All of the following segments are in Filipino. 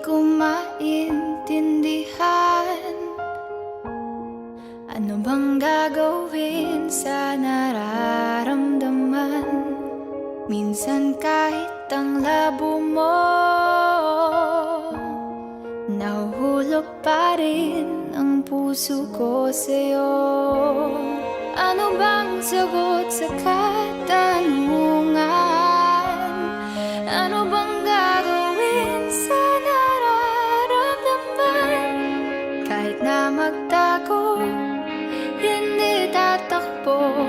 ko maintindihan. Ano bang gagawin sa nararamdaman? Minsan kahit ang labo mo, nahuhulog pa rin ang puso ko sa'yo. Ano bang sagot sa katanungan? Ano bang gagawin sa nararamdaman? Kahit na magtago, hindi tatakbo,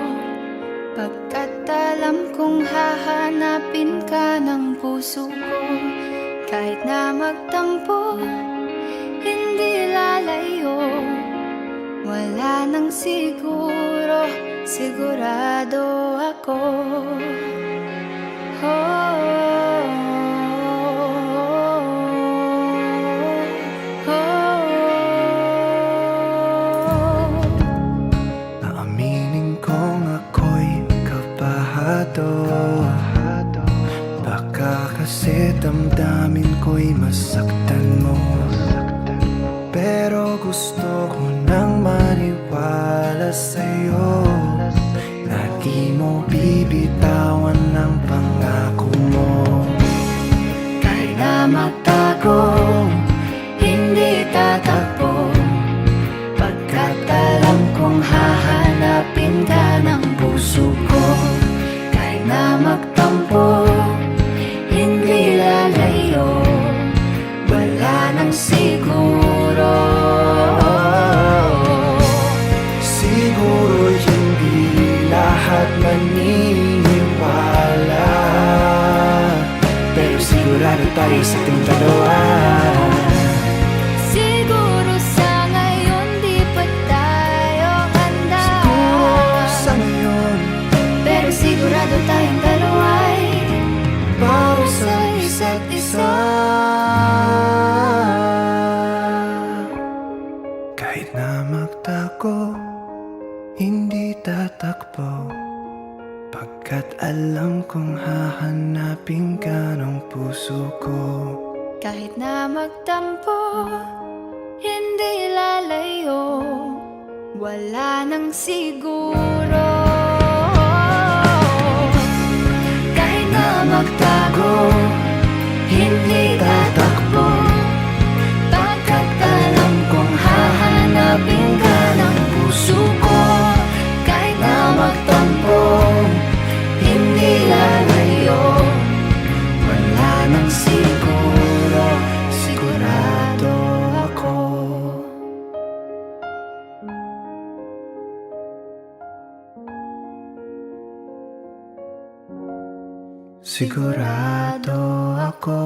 pagkat alam kong hahanapin ka ng puso ko. Kahit na magtampo, hindi lalayo. Wala nang siguro, sigurado ako. Aaminin kong ako'y kabahado. Baka kasi damdamin ko'y masaktan mo, pero gusto ko nang maniwala sa'yo na di mo bibitawan ang pangako mo. Kahit na magtago, hindi tatakbo, pagkat alam kong hahanapin ka ng puso ko. Kahit na magtampo, hindi lalayo. Wala nang siguro. Siguro hindi lahat maniniwala, pero sigurado tayo sa ating dalawa. Siguro sa ngayon di pa tayo handa. Siguro sa ngayon, pero sigurado tayong dalawa'y para sa isa't isa. Kahit na magtago, hindi tatakbo, pagkat alam kong hahanapin ka ng puso ko. Kahit na magtampo, hindi lalayo. Wala nang siguro. Kahit na magtago, hindi tatakbo, pagkat alam kong hahanapin ka ng puso ko. Kahit na magtampo, hindi lalayo. Wala nang siguro, sigurado ako. Sigurado ako.